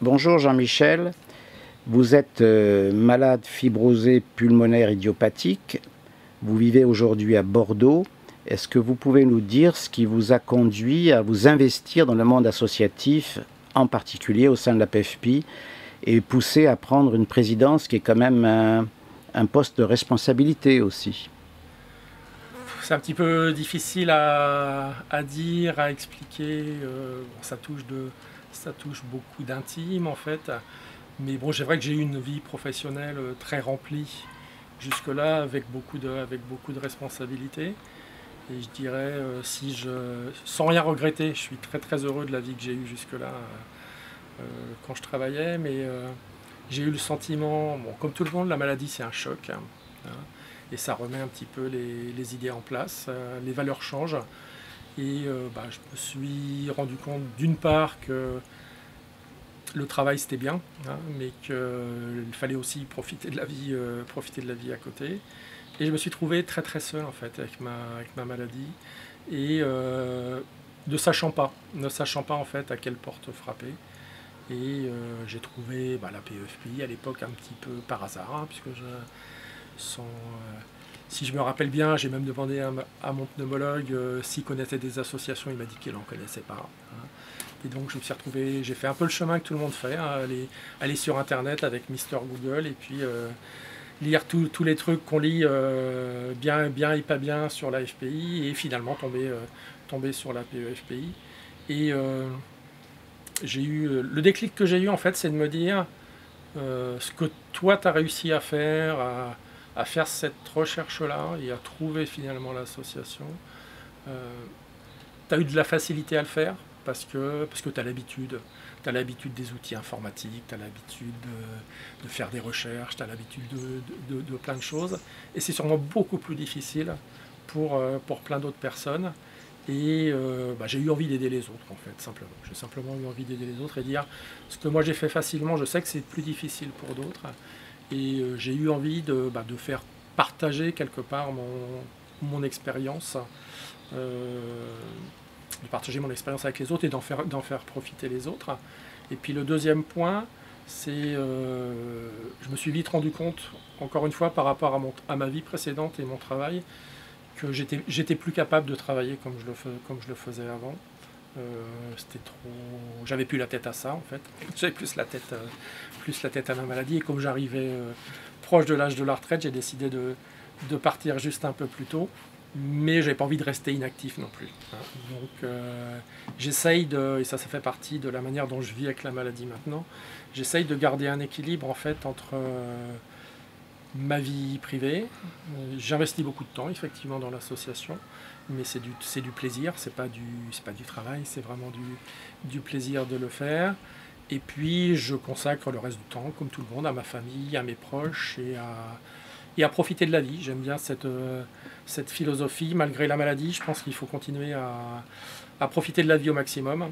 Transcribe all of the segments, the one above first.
Bonjour Jean-Michel, vous êtes malade fibrosé pulmonaire idiopathique, vous vivez aujourd'hui à Bordeaux. Est-ce que vous pouvez nous dire ce qui vous a conduit à vous investir dans le monde associatif, en particulier au sein de la PFPI, et pousser à prendre une présidence qui est quand même un poste de responsabilité aussi? C'est un petit peu difficile à dire, à expliquer. Ça touche beaucoup d'intime en fait. Mais bon, c'est vrai que j'ai eu une vie professionnelle très remplie jusque-là, avec beaucoup de responsabilités. Et je dirais, sans rien regretter, je suis très très heureux de la vie que j'ai eue jusque-là quand je travaillais. Mais j'ai eu le sentiment, bon, comme tout le monde, la maladie c'est un choc. Hein, et ça remet un petit peu les idées en place, les valeurs changent. Et je me suis rendu compte d'une part que le travail c'était bien, hein, mais qu'il fallait aussi profiter de la vie à côté. Et je me suis trouvé très très seul en fait avec ma maladie et ne sachant pas en fait à quelle porte frapper. Et j'ai trouvé la PFPI à l'époque un petit peu par hasard, hein, puisque si je me rappelle bien, j'ai même demandé à mon pneumologue s'il connaissait des associations, il m'a dit qu'il n'en connaissait pas. Hein. Et donc je me suis retrouvé, j'ai fait un peu le chemin que tout le monde fait, hein, aller sur internet avec Mister Google et puis lire tous les trucs qu'on lit bien et pas bien sur la FPI et finalement tomber sur la PEFPI. Et le déclic que j'ai eu en fait, c'est de me dire ce que toi tu as réussi à faire, à faire cette recherche-là et à trouver finalement l'association. Tu as eu de la facilité à le faire parce que tu as l'habitude. Tu as l'habitude des outils informatiques, tu as l'habitude de faire des recherches, tu as l'habitude de plein de choses. Et c'est sûrement beaucoup plus difficile pour plein d'autres personnes. Et j'ai eu envie d'aider les autres, en fait, simplement. J'ai simplement eu envie d'aider les autres et dire ce que moi j'ai fait facilement, je sais que c'est plus difficile pour d'autres. Et j'ai eu envie de faire partager quelque part mon expérience, de partager mon expérience avec les autres et d'en faire profiter les autres. Et puis le deuxième point, c'est je me suis vite rendu compte, encore une fois, par rapport à ma vie précédente et mon travail, que j'étais plus capable de travailler comme je le faisais avant. C'était trop, j'avais plus la tête à ça en fait, j'avais plus la tête à la maladie, et comme j'arrivais proche de l'âge de la retraite, j'ai décidé de partir juste un peu plus tôt, mais j'avais pas envie de rester inactif non plus, hein. Donc j'essaye et ça fait partie de la manière dont je vis avec la maladie maintenant, j'essaye de garder un équilibre en fait entre ma vie privée. J'investis beaucoup de temps effectivement dans l'association, mais c'est du plaisir, c'est pas du travail, c'est vraiment du plaisir de le faire. Et puis je consacre le reste du temps, comme tout le monde, à ma famille, à mes proches et à profiter de la vie. J'aime bien cette philosophie, malgré la maladie. Je pense qu'il faut continuer à profiter de la vie au maximum.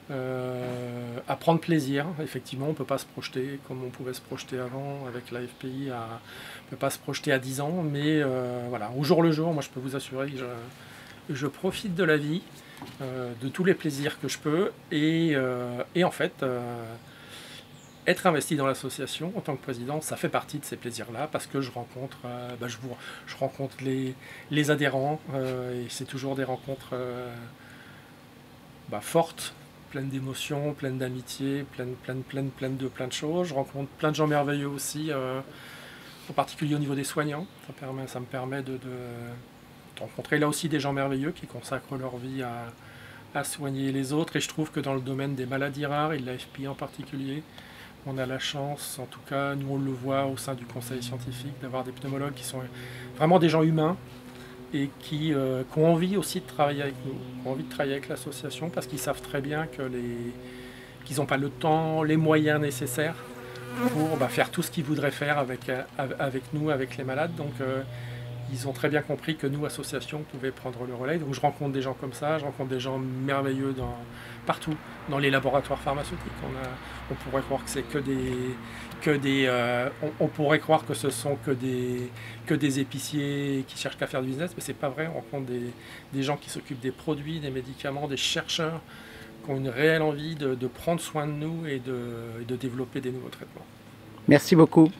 À prendre plaisir, effectivement on ne peut pas se projeter comme on pouvait se projeter avant avec la FPI, on ne peut pas se projeter à 10 ans, mais voilà, au jour le jour, moi je peux vous assurer que je profite de la vie, de tous les plaisirs que je peux, et en fait, être investi dans l'association en tant que président, ça fait partie de ces plaisirs-là, parce que je rencontre les adhérents, et c'est toujours des rencontres fortes, pleine d'émotions, pleine d'amitié, pleine de choses. Je rencontre plein de gens merveilleux aussi, en particulier au niveau des soignants. Ça me permet de rencontrer là aussi des gens merveilleux qui consacrent leur vie à soigner les autres. Et je trouve que dans le domaine des maladies rares, et de la FPI en particulier, on a la chance, en tout cas nous on le voit au sein du conseil scientifique, d'avoir des pneumologues qui sont vraiment des gens humains, et qui ont envie aussi de travailler avec nous, qui ont envie de travailler avec l'association, parce qu'ils savent très bien qu'ils n'ont pas le temps, les moyens nécessaires pour faire tout ce qu'ils voudraient faire avec nous, avec les malades. Donc ils ont très bien compris que nous, association, on pouvait prendre le relais. Donc je rencontre des gens comme ça, je rencontre des gens merveilleux partout, dans les laboratoires pharmaceutiques. On pourrait croire que c'est on pourrait croire que ce sont que des épiciers qui cherchent qu'à faire du business, mais c'est pas vrai. On rencontre des gens qui s'occupent des produits, des médicaments, des chercheurs qui ont une réelle envie de prendre soin de nous et de développer des nouveaux traitements. Merci beaucoup.